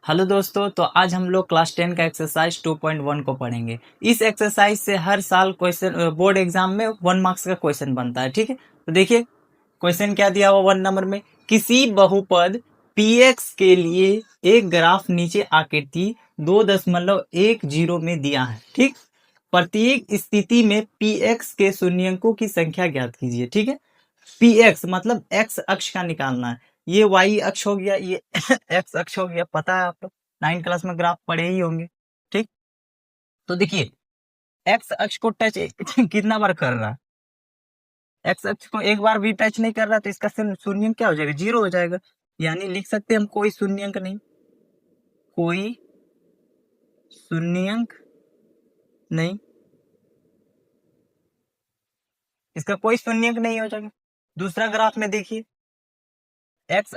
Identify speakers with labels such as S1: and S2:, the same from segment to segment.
S1: Hello दोस्तों, तो आज हम लोग क्लास 10 का एक्सरसाइज 2.1 को पढ़ेंगे। इस एक्सरसाइज से हर साल क्वेश्चन बोर्ड एग्जाम में 1 मार्क्स का क्वेश्चन बनता है। ठीक है, तो देखिए क्वेश्चन क्या दिया हुआ 1 नंबर में। किसी बहुपद px के लिए एक ग्राफ नीचे आकृति 2.10 में दिया है। ठीक, प्रत्येक स्थिति में px के शून्यंकों की संख्या ज्ञात कीजिए। ठीक है, px मतलब x अक्ष का निकालना है। ये y अक्ष हो गया, ये x अक्ष हो गया। पता है आप लोग 9 क्लास में ग्राफ पढ़े ही होंगे। ठीक, तो देखिए x अक्ष को टच कितना बार कर रहा है। x अक्ष को एक बार भी टच नहीं कर रहा तो इसका शून्यंक क्या हो जाएगा, 0 हो जाएगा। यानी लिख सकते हैं हम कोई शून्यंक नहीं, कोई शून्यंक नहीं, इसका कोई शून्यंक नहीं हो जाएगा। दूसरा ग्राफ में देखिए x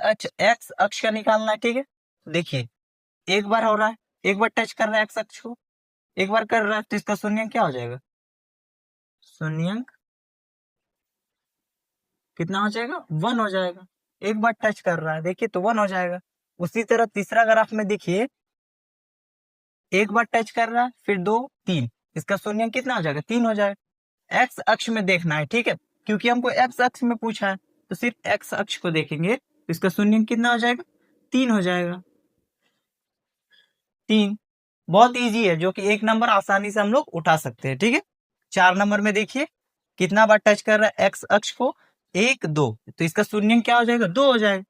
S1: अक्ष का निकालना है। ठीक है, देखिए एक बार हो रहा है, एक बार टच कर रहा है x अक्ष को, एक बार कर रहा है तो इसका शून्यंक क्या हो जाएगा, शून्यंक कितना हो जाएगा, 1 हो जाएगा। एक बार टच कर रहा है देखिए तो 1 हो जाएगा। उसी तरह तीसरा ग्राफ में देखिए एक बार टच कर रहा है, फिर 2 3, इसका शून्यंक कितना हो जाएगा, 3 हो जाएगा। एक्स अक्ष में देखना है। ठीक है, क्योंकि हमको एक्स अक्ष में पूछा है तो सिर्फ एक्स अक्ष को देखेंगे तो इसका शून्यंक कितना हो जाएगा, 3 हो जाएगा। 3 बहुत इजी है, जो कि 1 नंबर आसानी से हम लोग उठा सकते हैं। ठीक है, 4 नंबर में देखिए कितना बार टच कर रहा है एक्स अक्ष को, 1 2, तो इसका शून्यंक क्या हो जाएगा, 2 हो जाएगा।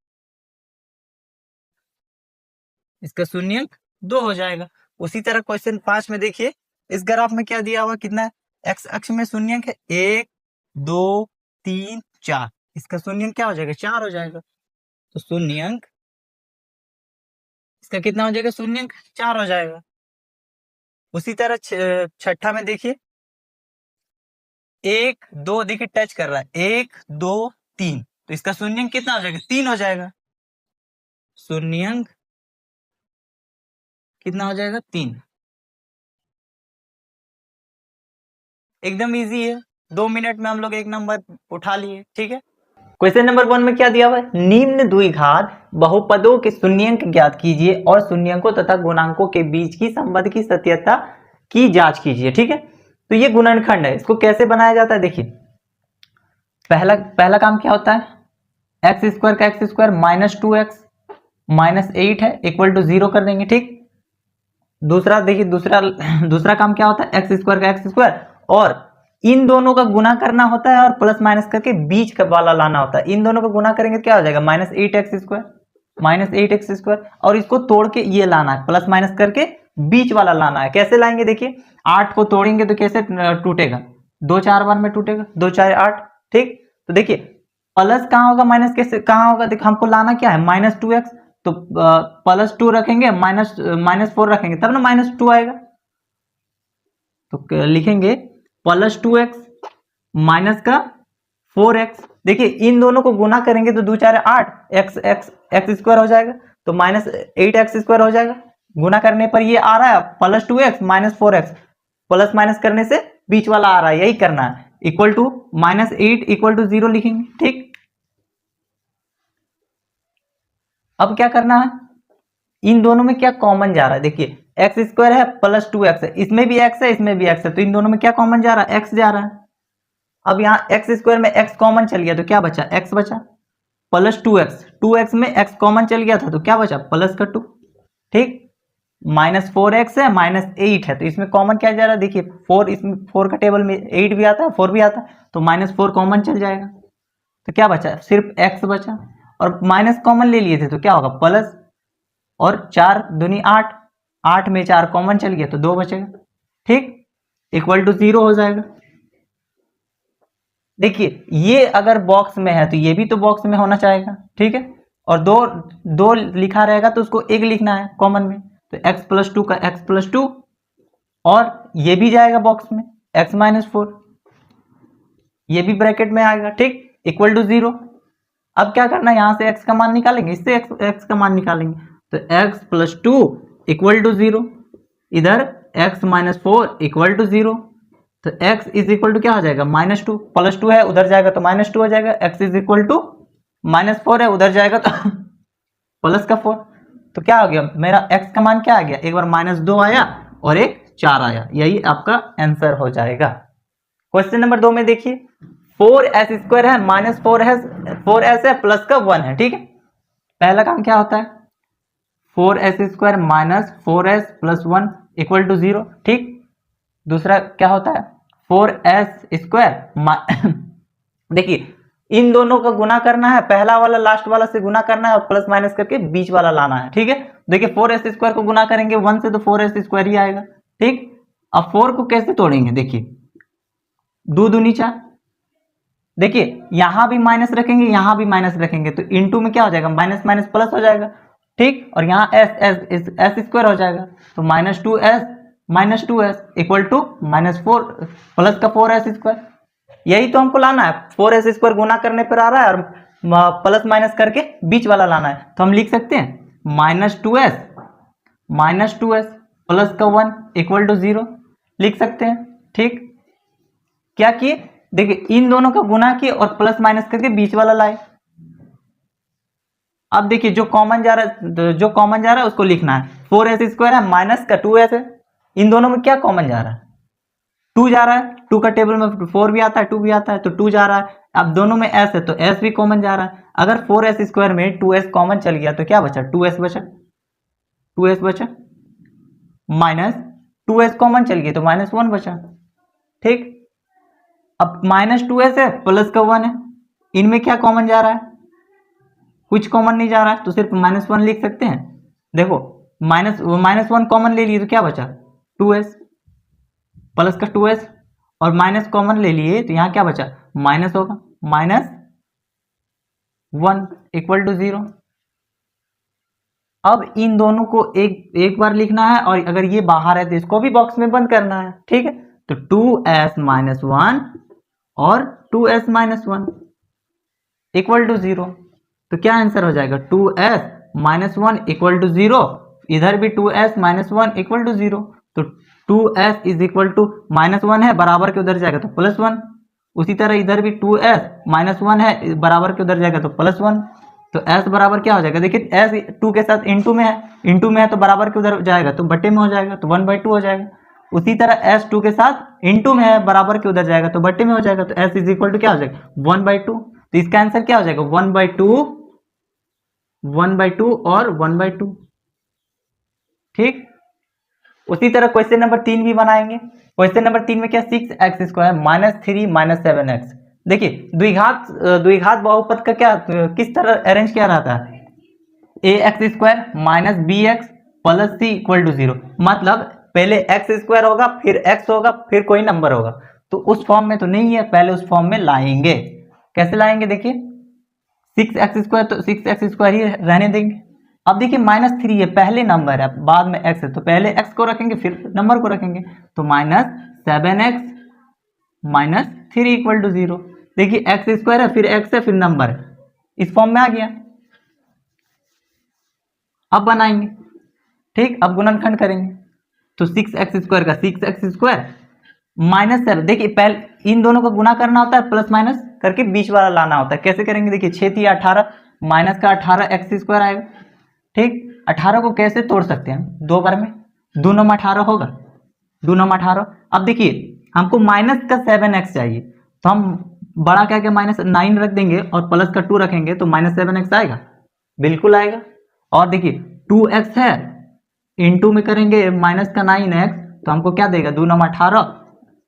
S1: इसका शून्यंक 2 हो जाएगा। उसी तरह क्वेश्चन 5 में देखिए इस ग्राफ में क्या दिया हुआ, कितना है, एक्स अक्ष में शून्यंक है 1 2 3 4, इसका शून्यंक क्या हो जाएगा, 4 हो जाएगा। तो शून्यंक इसका कितना हो जाएगा, शून्यंक 4 हो जाएगा। उसी तरह छठा में देखिए 1 2, देखिए टच कर रहा है 1 2 3, तो इसका शून्यंक कितना हो जाएगा, 3 हो जाएगा। शून्यंक कितना हो जाएगा, 3। एकदम इजी है, 2 मिनट में हम लोग 1 नंबर उठा लिए। ठीक है, क्वेश्चन नंबर 1 में क्या दिया हुआ है, निम्न द्विघात बहुपदों के शून्यंक ज्ञात कीजिए और शून्यंकों तथा गुणांकों के बीच की संबंध की सत्यता की जांच कीजिए। ठीक है, तो ये गुणनखंड है, इसको कैसे बनाया जाता है देखिए। पहला काम क्या होता है, एक्स स्क्वायर का एक्स स्क्वायर -2x -8 है इक्वल टू 0 कर देंगे। ठीक, दूसरा देखिए दूसरा काम क्या होता है, एक्स स्क्वायर का एक्स स्क्वायर और इन दोनों का गुना करना होता है और प्लस माइनस करके बीच का वाला लाना होता है। इन दोनों का गुना करेंगे तो क्या हो जाएगा, -8x स्क्वायर, और इसको तोड़ के ये लाना है, प्लस माइनस करके बीच वाला लाना है। कैसे लाएंगे देखिए, 8 को तोड़ेंगे तो कैसे टूटेगा, 2 4 बार में टूटेगा, 2 4 8। ठीक, तो देखिए प्लस कहाँ होगा, माइनस कैसे कहाँ होगा, देखिए हमको लाना क्या है, -2x, तो +2 रखेंगे, -4 रखेंगे तब ना -2 आएगा। तो लिखेंगे +2x माइनस का 4x। देखिए इन दोनों को गुना करेंगे तो 2 4 8, x स्क्वायर हो जाएगा, तो -8x स्क्वायर हो जाएगा। गुना करने पर ये आ रहा है +2x -4x, प्लस माइनस करने से बीच वाला आ रहा है, यही करना है। इक्वल टू -8 इक्वल टू 0 लिखेंगे। ठीक, अब क्या करना है, इन दोनों में क्या कॉमन जा रहा है, देखिए एक्स स्क्वायर है +2x है, इसमें भी x है इसमें भी x है, तो इन दोनों में क्या कॉमन जा रहा है, x जा रहा है। अब यहाँ एक्स स्क्वायर में x कॉमन चल गया तो क्या बचा, x बचा, +2x, 2x में x कॉमन चल गया था तो क्या बचा, +2। ठीक, -4x है -8 है, तो इसमें कॉमन क्या जा रहा है, देखिए 4, इसमें 4 का टेबल में 8 भी आता है 4 भी आता है, तो -4 कॉमन चल जाएगा, तो क्या बचा, सिर्फ x बचा। और माइनस कॉमन ले लिए थे तो क्या होगा, प्लस, और 4 दूनी 8, 8 में 4 कॉमन चल गया तो 2 बचेगा। ठीक, इक्वल टू 0 हो जाएगा। देखिए ये अगर बॉक्स में है तो ये भी तो बॉक्स में होना चाहेगा। ठीक है, और दो लिखा रहेगा तो उसको एक लिखना है कॉमन में, तो x+2 का x+2, और ये भी जाएगा बॉक्स में x-4, ये भी ब्रैकेट में आएगा। ठीक, इक्वल टू 0। अब क्या करना है, यहां से x का मान निकालेंगे, इससे x का मान निकालेंगे, तो x+2 इक्वल टू 0, इधर x-4 इक्वल टू 0, तो x इज इक्वल टू क्या हो जाएगा, -2, +2 है उधर जाएगा तो -2 हो जाएगा, x इज इक्वल टू -4 है उधर जाएगा तो प्लस का 4। तो क्या हो गया, मेरा x का मान क्या आ गया, एक बार -2 आया और एक 4 आया, यही आपका आंसर हो जाएगा। क्वेश्चन नंबर 2 में देखिए 4s² है -4s है प्लस का 1 है, ठीक है। पहला काम क्या होता है, 4s² -4s plus 1 equal to 0, ठीक। दूसरा क्या होता है 4s², देखिए इन दोनों का गुना करना है, पहला वाला लास्ट वाला से गुना करना है और प्लस माइनस करके बीच वाला लाना है, ठीक है। देखिए 4s² को गुना करेंगे 1 से तो 4s² ही आएगा, ठीक। अब 4 को कैसे तोड़ेंगे, देखिए 2 दूनी 4, देखिए यहां भी माइनस रखेंगे यहां भी माइनस रखेंगे तो इनटू में क्या हो जाएगा, माइनस माइनस प्लस हो जाएगा, ठीक। और यहाँ s² हो जाएगा तो -2s इक्वल टू -4 प्लस का 4s², यही तो हमको लाना है। 4s² गुना करने पर आ रहा है और प्लस माइनस करके बीच वाला लाना है, तो हम लिख सकते हैं -2s प्लस का 1 इक्वल टू 0 लिख सकते हैं, ठीक। क्या किए, देखिए इन दोनों का गुना किए और प्लस माइनस करके बीच वाला लाए। अब देखिए जो कॉमन जा रहा है उसको लिखना है, 4s² है माइनस का 2s है, इन दोनों में क्या कॉमन जा रहा है, 2 जा रहा है, 2 का टेबल में 4 भी आता है 2 भी आता है तो 2 जा रहा है। अब दोनों में s है तो s भी कॉमन जा रहा है, अगर 4s² में 2s कॉमन चल गया तो क्या बचा, 2s बचा माइनस 2s कॉमन चल गया तो -1 बचा, ठीक। अब -2s है प्लस का 1 है, इनमें क्या कॉमन जा रहा है, कुछ कॉमन नहीं जा रहा है तो सिर्फ -1 लिख सकते हैं। देखो -1 कॉमन ले लिए तो क्या बचा 2s प्लस का 2s और माइनस कॉमन ले लिए तो यहाँ क्या बचा माइनस होगा, -1 इक्वल टू 0। अब इन दोनों को एक बार लिखना है और अगर ये बाहर है तो इसको भी बॉक्स में बंद करना है, ठीक है। तो 2s-1 और 2s-1 इक्वल टू 0, तो क्या आंसर हो जाएगा 2s-1 इक्वल टू 0, इधर भी 2s-1 इक्वल टू 0, तो 2s इज इक्वल टू -1 है बराबर के उधर जाएगा तो +1, उसी तरह इधर भी 2s-1 है बराबर के उधर जाएगा तो +1, तो s बराबर क्या हो जाएगा, देखिए s 2 के साथ इंटू में है तो बराबर के उधर जाएगा तो बट्टे में हो जाएगा तो 1/2 हो जाएगा। उसी तरह s 2 के साथ इंटू में है बराबर के उधर जाएगा तो बट्टे में हो जाएगा तो s इज इक्वल टू क्या हो जाएगा 1/2, तो इसका आंसर क्या हो जाएगा 1/2 और 1/2, ठीक। उसी तरह क्वेश्चन नंबर 3 भी बनाएंगे। क्वेश्चन नंबर 3 में क्या 6x² -3 7x, देखिए द्विघात बहुपद का क्या किस तरह अरेंज किया रहता है, ax² -bx plus c equal to 0, मतलब पहले x² होगा फिर x होगा फिर कोई नंबर होगा, तो उस फॉर्म में तो नहीं है, पहले उस फॉर्म में लाएंगे। कैसे लाएंगे, देखिए 6x² तो 6x² ही रहने देंगे। अब देखिए -3 है पहले नंबर है बाद में x है तो पहले x को रखेंगे फिर नंबर को रखेंगे, तो -7x -3 इक्वल टू 0, देखिए x² है फिर x है फिर नंबर है, इस फॉर्म में आ गया। अब बनाएंगे, ठीक, अब गुणनखंड करेंगे तो 6x² का 6x² -7, देखिए पहले इन दोनों का गुना करना होता है प्लस माइनस करके बीच वाला लाना होता है। कैसे करेंगे, देखिए 6 × 18 माइनस का 18x² आएगा, ठीक। 18 को कैसे तोड़ सकते हैं, 2 बार में 2 9 18 होगा, 2 9 18। अब देखिए हमको माइनस का 7x चाहिए तो हम बड़ा क्या क्या -9 रख देंगे और प्लस का 2 रखेंगे तो -7x आएगा, बिल्कुल आएगा। और देखिए 2x है इंटू में करेंगे माइनस का 9x तो हमको क्या देगा 2 9 18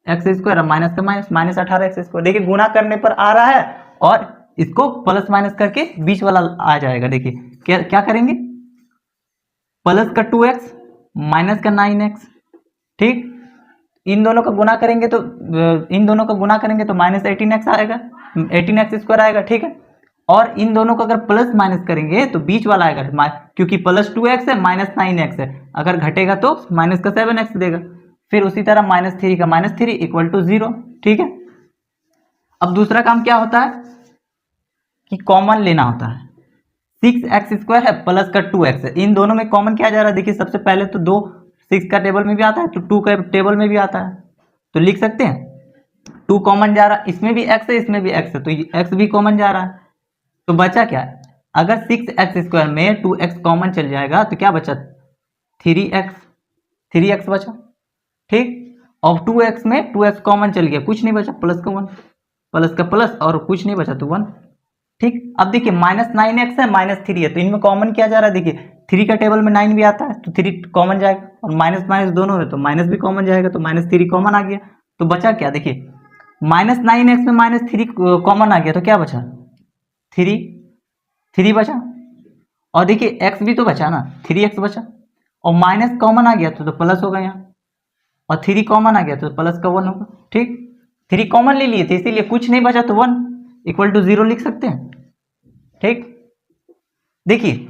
S1: x² माइनस का माइनस -18x², देखिए गुना करने पर आ रहा है और इसको प्लस माइनस करके बीच वाला आ जाएगा। देखिए क्या करेंगे, प्लस का 2x माइनस का 9x, ठीक। इन दोनों का गुना करेंगे तो -18x आएगा, 18x² आएगा, ठीक है। और इन दोनों को अगर प्लस माइनस करेंगे तो बीच वाला आएगा, क्योंकि प्लस 2x है माइनस 9x है, अगर घटेगा तो माइनस का 7x देगा। फिर उसी तरह -3 का -3 इक्वल टू 0, ठीक है। अब दूसरा काम क्या होता है कि कॉमन लेना होता है, 6x² है प्लस का 2x है, इन दोनों में कॉमन क्या जा रहा है, देखिए सबसे पहले तो 2 6 का टेबल में भी आता है तो 2 का टेबल में भी आता है, तो लिख सकते हैं 2 कॉमन जा रहा है, इसमें भी x है इसमें भी x है तो x भी कॉमन जा रहा है, तो बचा क्या अगर 6x² में 2x कॉमन चल जाएगा तो क्या बचा, 3x बचा, ठीक। और 2x में 2x कॉमन चल गया, कुछ नहीं बचा, प्लस का 1, प्लस का प्लस और कुछ नहीं बचा तो 1, ठीक। अब देखिए -9x है, -3 है, तो इनमें कॉमन क्या जा रहा है, देखिए 3 का टेबल में 9 भी आता है तो 3 कॉमन जाएगा, और माइनस माइनस दोनों है तो माइनस भी कॉमन जाएगा, तो -3 कॉमन आ गया। तो बचा क्या, देखिए -9x में -3 कॉमन आ गया तो क्या बचा, 3 बचा। और देखिए x भी तो बचा ना, 3x बचा, और माइनस कॉमन आ गया तो प्लस होगा यहाँ, और 3 कॉमन आ गया तो प्लस का 1 होगा, ठीक। 3 कॉमन ले लिए थे इसीलिए कुछ नहीं बचा तो 1 = 0 लिख सकते हैं, ठीक। देखिए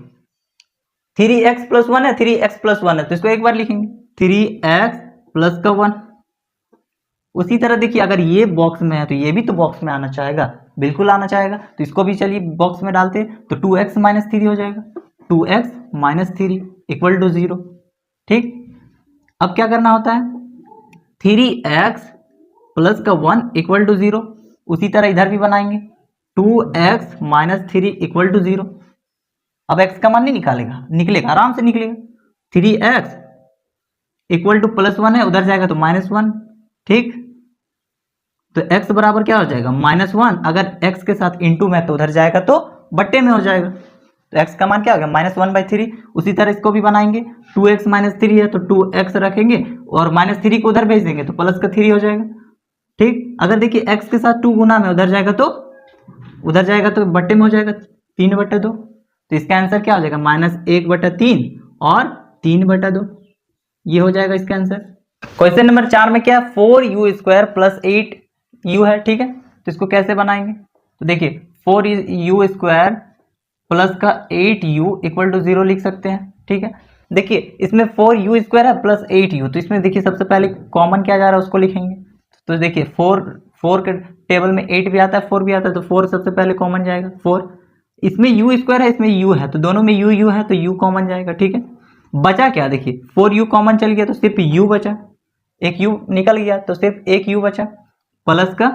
S1: 3x + 1 है, 3x + 1 है तो इसको एक बार लिखेंगे 3x + का 1। उसी तरह देखिए अगर ये बॉक्स में है तो ये भी तो बॉक्स में आना चाहेगा, बिल्कुल आना चाहेगा, तो इसको भी चलिए बॉक्स में डालते हैं तो 2x - 3 हो जाएगा, 2x - 3 = 0, ठीक। अब क्या करना होता है, 3x + का 1 = 0। उसी तरह इधर भी बनाएंगे 2x - 3 = 0। अब x का मान नहीं निकलेगा, आराम से निकलेगा, 3x = +1 है, उधर जाएगा तो -1, ठीक। तो x बराबर क्या हो जाएगा, -1। अगर x के साथ इंटू में तो उधर जाएगा तो बट्टे में हो जाएगा, तो x का मान क्या हो गया, -1/3। उसी तरह इसको भी बनाएंगे 2x - 3 है तो 2x रखेंगे और -3 को उधर भेज देंगे तो प्लस का 3 हो जाएगा, ठीक। अगर देखिए x के साथ 2 गुना में उधर जाएगा तो बट्टे में हो जाएगा 3/2। तो इसका आंसर क्या हो जाएगा, -1/3 और 3/2, ये हो जाएगा इसका आंसर। क्वेश्चन नंबर 4 में क्या है, 4u² + 8u है, ठीक है। तो इसको कैसे बनाएंगे, तो देखिए 4u² प्लस का 8u = 0 लिख सकते हैं, ठीक है। देखिए इसमें 4u² है प्लस 8u, तो इसमें देखिए सबसे पहले कॉमन क्या जा रहा है उसको लिखेंगे। तो देखिए 4 के टेबल में 8 भी आता है 4 भी आता है, तो 4 सबसे पहले कॉमन जाएगा 4। इसमें u² है, इसमें u है, तो दोनों में u है तो u कॉमन जाएगा, ठीक है। बचा क्या, देखिए 4u कॉमन चल गया तो सिर्फ u बचा, एक u निकल गया तो सिर्फ एक u बचा, प्लस का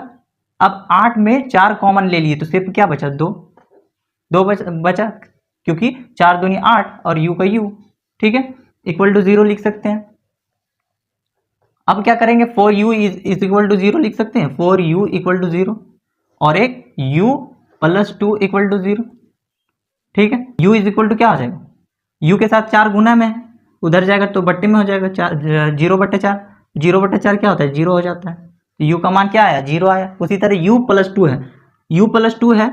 S1: अब 8 में 4 कॉमन ले लिए तो सिर्फ क्या बचा, 2 बचा, क्योंकि 4 दूनी 8 और u का u, ठीक है, = 0 लिख सकते हैं। अब क्या करेंगे, 4u = 0 लिख सकते हैं, 4u = 0 और एक u + 2 = 0, ठीक है। u = क्या हो जाएगा, u के साथ 4 गुना में है, उधर जाएगा तो बट्टे में हो जाएगा, 0/4, 0/4 क्या होता है, 0 हो जाता है, तो u का मान क्या आया, 0 आया। उसी तरह u + 2 है, u + 2 है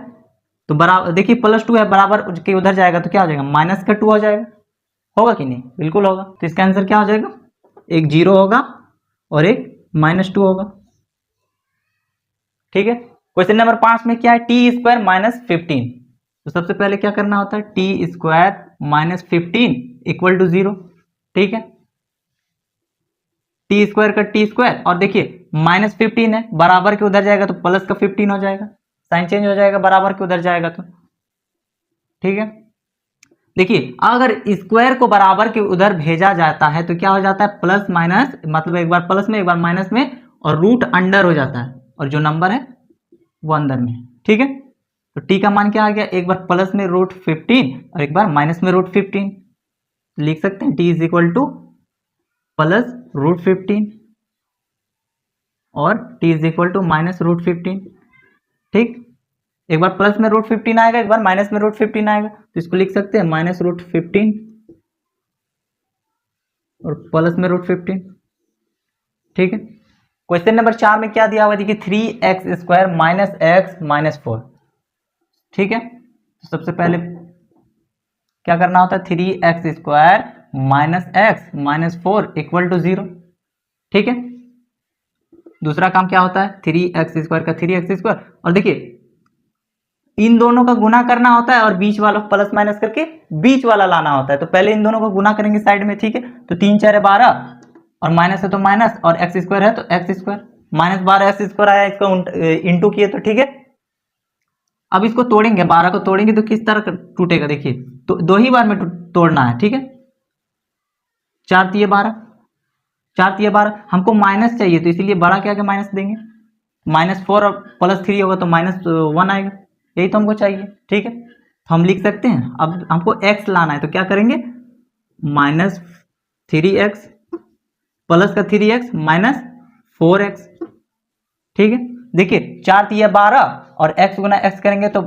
S1: तो बराबर, देखिए +2 है बराबर के उधर जाएगा तो क्या हो जाएगा, -2 हो जाएगा, होगा कि नहीं, बिल्कुल होगा। तो इसका आंसर क्या हो जाएगा, एक 0 होगा और एक -2 होगा, ठीक है। क्वेश्चन नंबर 5 में क्या है, t² - 15। तो सबसे पहले क्या करना होता है, t² - 15 = 0, ठीक है। t² का t² और देखिए -15 है, बराबर के उधर जाएगा तो प्लस का 15 हो जाएगा, साइन चेंज हो जाएगा, बराबर के उधर जाएगा तो, ठीक है। देखिए अगर स्क्वायर को बराबर के उधर भेजा जाता है तो क्या हो जाता है, प्लस माइनस, मतलब एक बार प्लस में एक बार माइनस में, और रूट अंडर हो जाता है, और जो नंबर है वो अंदर में, ठीक है। तो t का मान क्या आ गया, एक बार प्लस में √15 और एक बार माइनस में √15, लिख सकते हैं t = प्लस √15 और t = माइनस √15, ठीक। एक बार प्लस में √15 आएगा, एक बार माइनस में √15 आएगा, तो इसको लिख सकते हैं -√15 और प्लस में √15, ठीक है। क्वेश्चन नंबर 4 में क्या दिया हुआ, देखिए 3x² - x - 4, ठीक है। तो सबसे पहले क्या करना होता है, 3x² - x - 4 = 0, ठीक है। दूसरा काम क्या होता है, 3x² का 3x², और देखिए इन दोनों का गुना करना होता है और बीच वाला प्लस माइनस करके बीच वाला लाना होता है। तो पहले इन दोनों को गुना करेंगे साइड में, ठीक है। तो 3 4 12 और माइनस है तो माइनस, और x² है तो x², -12 x² आया, इसको इंटू किए तो, ठीक है। अब इसको तोड़ेंगे, 12 को तोड़ेंगे तो किस तरह टूटेगा, देखिए तो 2 ही बार में तोड़ना है, ठीक है। 4 × 12, 4 × 12, हमको माइनस चाहिए तो इसीलिए बड़ा क्या क्या माइनस देंगे, -4 और +3 होगा तो -1 आएगा, यही तो हमको चाहिए, ठीक है। तो हम लिख सकते हैं। अब हमको x लाना है तो क्या करेंगे, -3x प्लस का 3x -4x। ठीक है, देखिए 4 तिया 12 और x गुना x करेंगे तो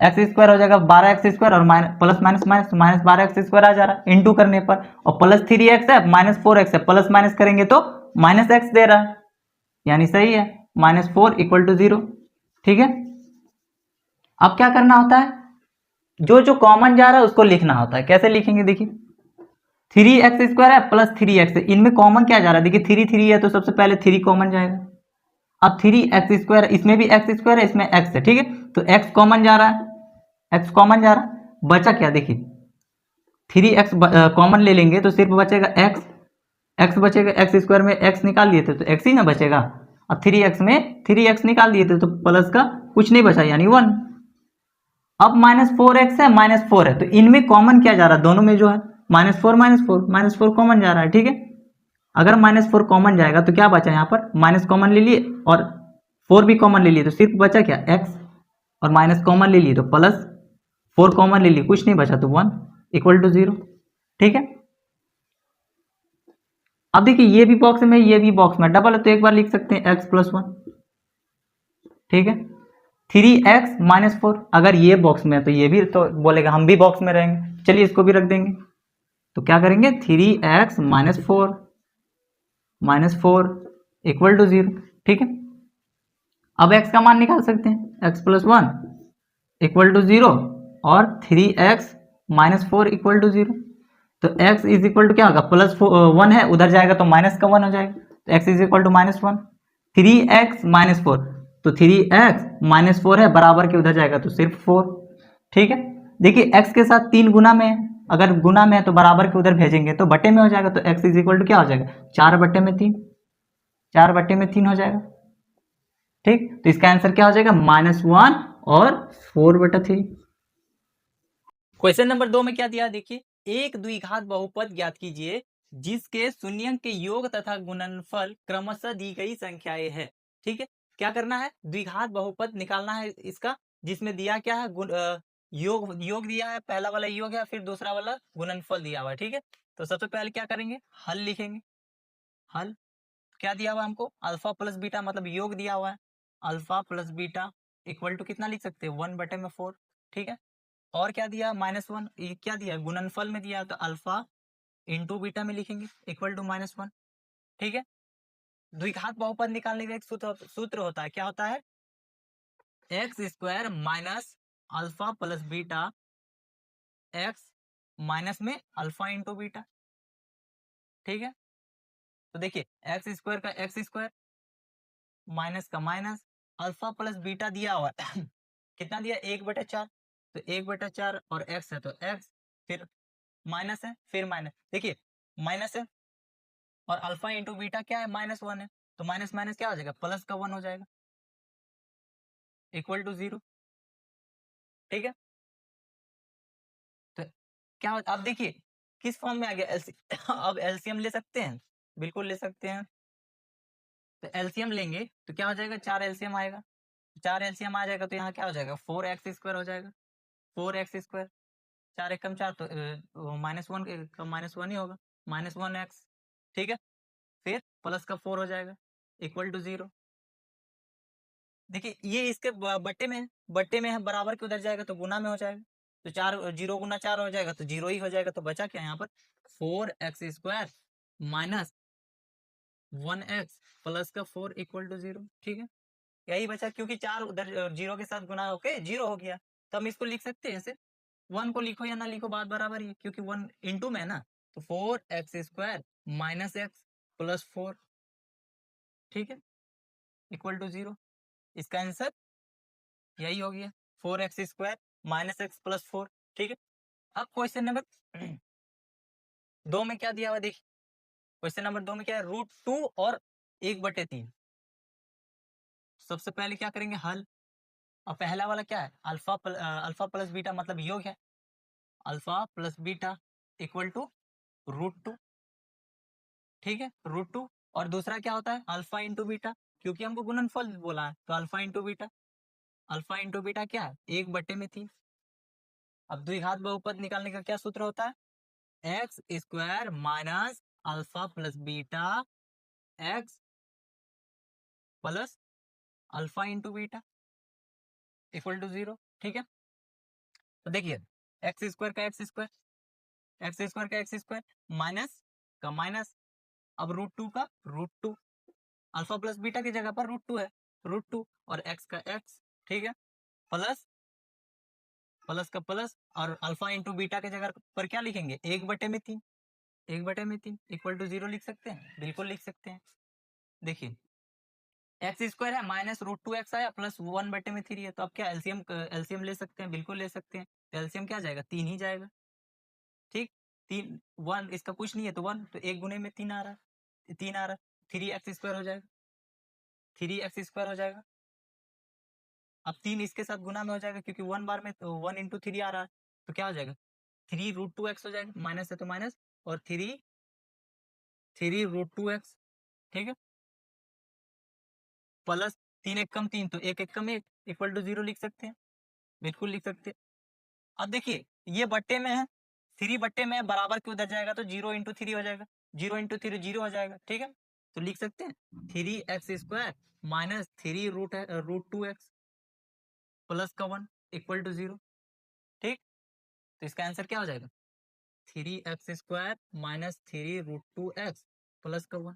S1: एक्स स्क्वायर हो जाएगा 12x² और प्लस माइनस माइनस -12x² आ जा रहा है इंटू करने पर, और +3x है -4x है, प्लस माइनस करेंगे तो -x दे रहा है, यानी सही है, -4 = 0। ठीक है, अब क्या करना होता है, जो जो कॉमन जा रहा है उसको लिखना होता है। कैसे लिखेंगे, देखिए 3x² है प्लस 3x है, इनमें कॉमन क्या जा रहा है, देखिए 3 है तो सबसे पहले 3 कॉमन जाएगा। अब 3x², इसमें भी x² है, इसमें x है। ठीक है, तो x कॉमन जा रहा है, x कॉमन जा रहा है, बचा क्या, देखिए 3x कॉमन ले लेंगे तो सिर्फ बचेगा x बचेगा, x² में x निकाल लिए थे तो x ही ना बचेगा। अब 3x में 3x निकाल दिए थे तो प्लस का कुछ नहीं बचा, यानी 1। अब -4x है -4 है, तो इनमें कॉमन क्या जा रहा है, दोनों में जो है -4 कॉमन जा रहा है। ठीक है, अगर -4 कॉमन जाएगा तो क्या बचा, यहाँ पर माइनस कॉमन ले लिए और 4 भी कॉमन ले लिए तो सिर्फ बचा क्या, x, और माइनस कॉमन ले लिए तो प्लस, 4 कॉमन ले लिए कुछ नहीं बचा तो 1 = 0। ठीक है, अब देखिए ये भी बॉक्स में ये भी बॉक्स में, डबल है तो एक बार लिख सकते हैं x + 1। ठीक है, 3x -4, अगर ये बॉक्स में है तो ये भी तो बोलेगा हम भी बॉक्स में रहेंगे, चलिए इसको भी रख देंगे। तो क्या करेंगे, 3x -4 = 0। ठीक है, अब x का मान निकाल सकते हैं, x + 1 = 0 और 3x -4 = 0। तो x क्या होगा, +1 है, उधर जाएगा तो माइनस का 1 हो जाएगा, तो x -1। 3x -4, तो 3x -4 है, बराबर के उधर जाएगा तो सिर्फ 4। ठीक है, देखिए x के साथ 3 गुना में है, अगर गुना में है तो बराबर के उधर भेजेंगे तो बटे में हो जाएगा, तो x क्या हो जाएगा, 4/3, 4/3 हो जाएगा। ठीक, तो इसका आंसर क्या हो जाएगा, -1 और 4/3। क्वेश्चन नंबर 2 में क्या दिया, देखिए एक द्विघात बहुपद ज्ञात कीजिए जिसके शून्यंक के योग तथा गुणनफल क्रमशः दी गई संख्याएं है। ठीक है, क्या करना है, द्विघात बहुपद निकालना है इसका, जिसमें दिया क्या है, योग दिया है, पहला वाला योग है, फिर दूसरा वाला गुणनफल दिया हुआ है। ठीक है, तो सबसे पहले क्या करेंगे, हल लिखेंगे। हल क्या दिया हुआ हमको, अल्फा प्लस बीटा, मतलब योग दिया हुआ है, alpha plus beta equal to कितना लिख सकते हैं, 1/4। ठीक है, और क्या दिया, -1, ये क्या दिया, गुणनफल में दिया, तो अल्फा इंटू बीटा में लिखेंगे इक्वल टू -1। ठीक है, द्विघात बहुपद निकालने का एक सूत्र होता है, क्या होता है, x² minus alpha plus beta x minus में अल्फा इंटू बीटा। ठीक है, तो देखिए x² का x² माइनस का माइनस, अल्फा प्लस बीटा दिया हुआ कितना दिया, 1/4, तो 1/4 और x है तो x, फिर माइनस है, फिर माइनस, देखिए माइनस है और अल्फा इंटू बीटा क्या है, -1 है, तो माइनस माइनस क्या हो जाएगा, प्लस का 1 हो जाएगा इक्वल टू 0। ठीक है, तो क्या हो, अब देखिए किस फॉर्म में आ गया, अब एलसीएम ले सकते हैं, बिल्कुल ले सकते हैं। तो एलसीएम लेंगे तो क्या हो जाएगा, 4 एलसीएम आएगा, 4 एलसीएम आ जाएगा तो यहाँ क्या हो जाएगा, 4x² हो जाएगा, 4x², 4 एकम 4 तो -1 का -1 ही होगा, -1x। ठीक है, फिर प्लस का 4 हो जाएगा इक्वल टू 0। देखिए ये इसके बट्टे में है, बट्टे में है, बराबर के उधर जाएगा तो गुना में हो जाएगा, तो 4 0 गुना 4 हो जाएगा तो 0 ही हो जाएगा, तो बचा क्या यहाँ पर, 4x² माइनस 1x प्लस का 4 = 0। ठीक है, यही बचा, क्योंकि 4 उधर 0 के साथ गुना होके 0 हो गया, तो हम इसको लिख सकते हैं ऐसे, 1 को लिखो या ना लिखो बात बराबर ही, क्योंकि 1 इंटू में है ना, तो 4x² माइनस x प्लस 4। ठीक है, इक्वल टू 0, इसका आंसर यही हो गया, 4x² माइनस x प्लस 4। ठीक है, अब क्वेश्चन नंबर 2 में क्या दिया हुआ, देखिए क्वेश्चन नंबर 2 में क्या है, √2 और 1/3। सबसे पहले क्या करेंगे, हल, और पहला वाला क्या है, अल्फा प्लस बीटा मतलब योग है, alpha plus beta equal to √2। ठीक है, √2, और दूसरा क्या होता है, अल्फा इंटू बीटा, क्योंकि हमको गुणनफल बोला है तो alpha into beta, alpha into beta क्या है, 1/3। अब द्विघात बहुपद निकालने का क्या सूत्र होता है, x square minus alpha plus beta x plus alpha into beta equal to 0। ठीक है, तो देखिए एक्स स्क्वायर का एक्स स्क्वायर, एक्स स्क्वायर का एक्स स्क्वायर, माइनस का माइनस, अब √2 का √2, अल्फा प्लस बीटा की जगह पर √2 है, √2 और एक्स का एक्स। ठीक है, प्लस प्लस का प्लस, और अल्फा इंटू बीटा की जगह पर क्या लिखेंगे, 1/3, 1/3 इक्वल टू 0 लिख सकते हैं, बिल्कुल लिख सकते हैं। देखिए एक्स स्क्वायर है माइनस √2 एक्स आया प्लस 1/3 है, तो अब क्या एलसीएम एलसीएम ले सकते हैं, बिल्कुल ले सकते हैं। तो एलसीएम क्या जाएगा, 3 ही जाएगा। ठीक, 3 1 इसका कुछ नहीं है तो 1, तो 1 गुने में 3 आ रहा है, 3 आ रहा है, 3x स्क्वायर हो जाएगा, 3x स्क्वायर हो जाएगा। अब 3 इसके साथ गुना में हो जाएगा क्योंकि 1 बार में तो 1 इंटू 3 आ रहा है, तो क्या हो जाएगा 3√2x हो जाएगा, माइनस है तो माइनस, और 3√2x। ठीक है, प्लस 3 एक कम 3, तो 1 एक कम 1 इक्वल टू 0 लिख सकते हैं, बिल्कुल लिख सकते हैं। अब देखिए ये बट्टे में है, 3 बट्टे में है, बराबर के उधर जाएगा तो 0 इंटू 3 हो जाएगा, 0 इंटू 3 0 हो जाएगा। ठीक है, तो लिख सकते हैं 3x square minus 3√2x plus का 1 इक्वल टू 0। ठीक, तो इसका आंसर क्या हो जाएगा, 3x square minus 3√2x plus का 1,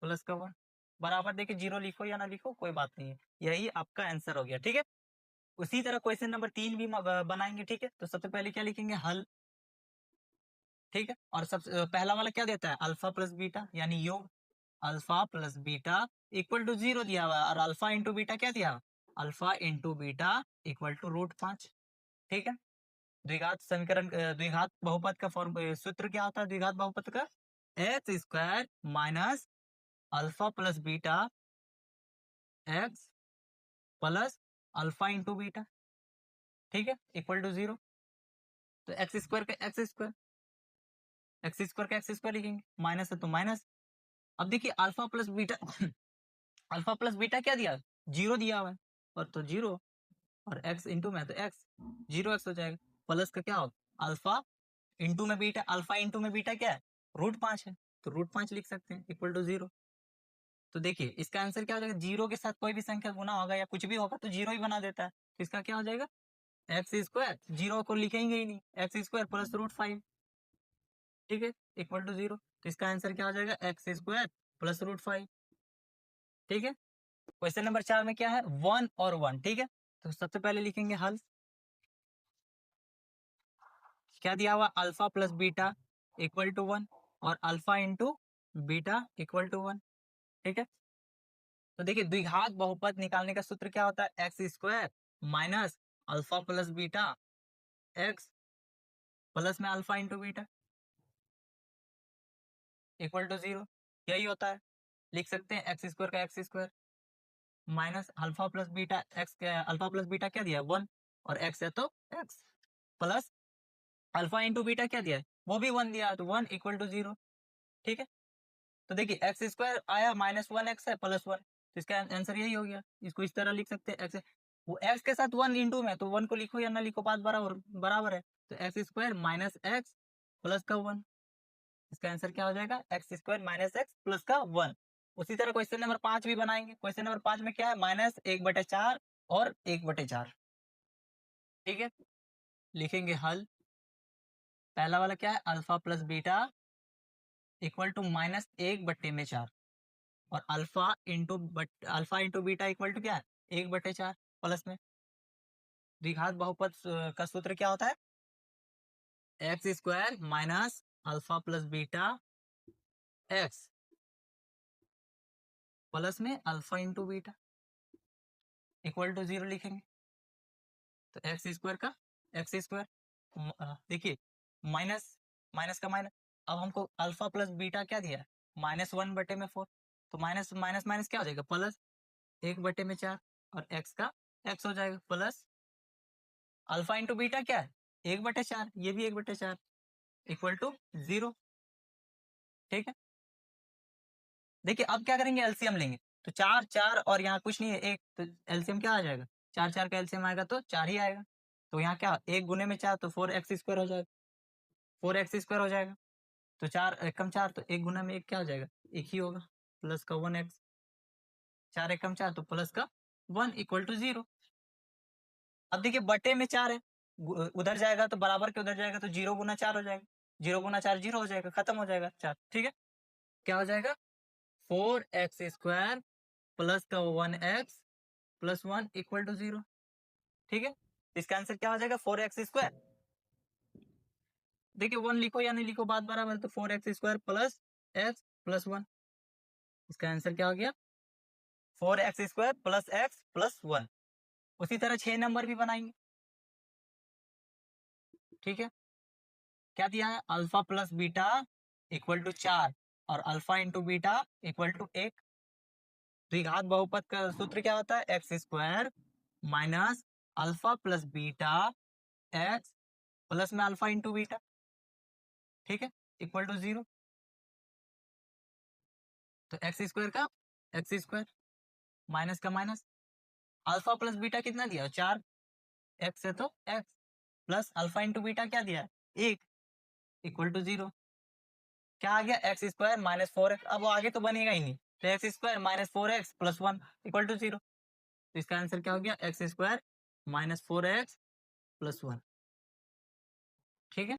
S1: प्लस का 1 बराबर, देखिए 0 लिखो या ना लिखो कोई बात नहीं है, यही आपका आंसर हो गया। ठीक है, उसी तरह क्वेश्चन नंबर 3 भी बनाएंगे। ठीक है, तो सबसे पहले क्या लिखेंगे, हल। ठीक है, और सबसे पहला वाला क्या देता है, अल्फा प्लस बीटा यानी योग, alpha plus beta equal to 0 दिया हुआ है, और अल्फा इंटू बीटा क्या दिया, alpha into beta equal to √5। ठीक है, द्विघात समीकरण द्विघात बहुपद का फॉर्म सूत्र क्या होता है द्विघात बहुपद का, x square minus alpha plus beta x plus alpha into beta. ठीक है, इक्वल टू 0, तो एक्स स्क्वायर का एक्स स्क्वायर, एक्स स्क्वायर का एक्स स्क्वायर लिखेंगे, माइनस है तो माइनस। अब देखिए alpha plus beta alpha plus beta क्या दिया, 0 दिया हुआ है, और तो 0, और x इंटू में तो x, 0x हो जाएगा, प्लस का क्या होगा अल्फा इंटू में बीटा, अल्फा इंटू में बीटा क्या है, √5 है, तो √5 लिख सकते हैं इक्वल टू 0। तो देखिए इसका आंसर क्या हो जाएगा, 0 के साथ कोई भी संख्या गुना होगा या कुछ भी होगा तो 0 ही बना देता है, तो इसका क्या हो जाएगा, एक्स स्क्वायर, 0 को लिखेंगे ही नहीं, एक्स स्क्वायर प्लस √5। ठीक है, इक्वल टू 0, तो इसका आंसर क्या हो जाएगा, एक्स स्क्वायर प्लस √5। ठीक है, क्वेश्चन नंबर 4 में क्या है, 1 और 1। ठीक है, तो सबसे पहले लिखेंगे हल, क्या दिया हुआ, alpha plus beta equal to 1 और alpha into beta equal to 1। ठीक है, तो देखिए द्विघात बहुपद निकालने का सूत्र क्या होता है, x square minus alpha plus beta x plus में alpha into beta equal to 0, यही होता है। लिख सकते हैं एक्स स्क्वायर का x square minus alpha plus beta x, alpha plus beta क्या दिया 1, और एक्स है तो x, plus alpha into beta क्या दिया है, वो भी 1 दिया, तो 1 इक्वल टू 0। ठीक है, तो देखिए एक्स स्क्वायर आया -1x है प्लस 1, तो इसका आंसर यही हो गया, इसको इस तरह लिख सकते हैं, एक्स वो एक्स के साथ 1 इंटू में, तो 1 को लिखो या ना लिखो बात बराबर बराबर है, तो x square minus x plus का 1, इसका आंसर क्या हो जाएगा, x square minus x plus का 1। उसी तरह क्वेश्चन नंबर 5 भी बनाएंगे। क्वेश्चन नंबर 5 में क्या है, -1/4 और 1/4। ठीक है, लिखेंगे हल, पहला वाला क्या है, alpha plus beta equal to -1/4, और alpha into beta equal to क्या है, 1/4, प्लस में द्विघात बहुपद का सूत्र क्या होता है, x square minus alpha plus beta x plus में alpha into beta equal to 0 लिखेंगे, तो एक्स स्क्वायर का एक्स स्क्वायर, देखिए माइनस माइनस का माइनस, अब हमको अल्फा प्लस बीटा क्या दिया, -1/4, तो माइनस माइनस माइनस क्या हो जाएगा, प्लस 1/4, और एक्स का एक्स हो जाएगा, प्लस अल्फा इंटू बीटा क्या है 1/4, ये भी 1/4 इक्वल टू 0। ठीक है, देखिए अब क्या करेंगे, एलसीएम लेंगे, तो 4 4 और यहाँ कुछ नहीं है 1, तो एलसीएम क्या आ जाएगा, 4 4 का एलसीएम आएगा तो 4 ही आएगा, तो यहाँ क्या, 1 गुने में 4 तो 4x² हो जाएगा, 4x² हो जाएगा। तो 4 एकम 4 तो 1 गुना में 1 क्या हो जाएगा, 1 ही होगा, प्लस का 1x, 4 एकम 4 तो प्लस का 1 इक्वल टू 0। अब देखिए बटे में 4 है, उधर जाएगा तो बराबर के उधर जाएगा तो 0 गुना 4 हो जाएगा, 0 गुना 4 0 हो जाएगा, खत्म हो जाएगा 4, ठीक है। क्या हो जाएगा, 4x² प्लस का 1x प्लस 1 इक्वल टू 0, ठीक है। इसका आंसर क्या हो जाएगा, 4x²। देखिए 1 लिखो या नहीं लिखो बात बराबर, तो 4x² प्लस x प्लस 1, इसका आंसर क्या हो गया, 4x² प्लस x प्लस 1। उसी तरह 6 नंबर भी बनाएंगे, ठीक है। क्या दिया है, alpha plus beta equal to 4 और alpha into beta equal to 1। द्विघात बहुपद का सूत्र क्या होता है, x² minus alpha plus beta x plus में अल्फा इंटू बीटा, ठीक है, इक्वल टू 0। तो x² का x² माइनस का माइनस, अल्फा प्लस बीटा कितना दिया, 4, x है तो x plus alpha into beta क्या दिया, 1 इक्वल टू 0। क्या आ गया, x² माइनस 4x, अब वो आगे तो बनेगा ही नहीं, तो x² minus 4x plus 1 equal to 0। तो इसका आंसर क्या हो गया, x² माइनस 4x प्लस 1, ठीक है।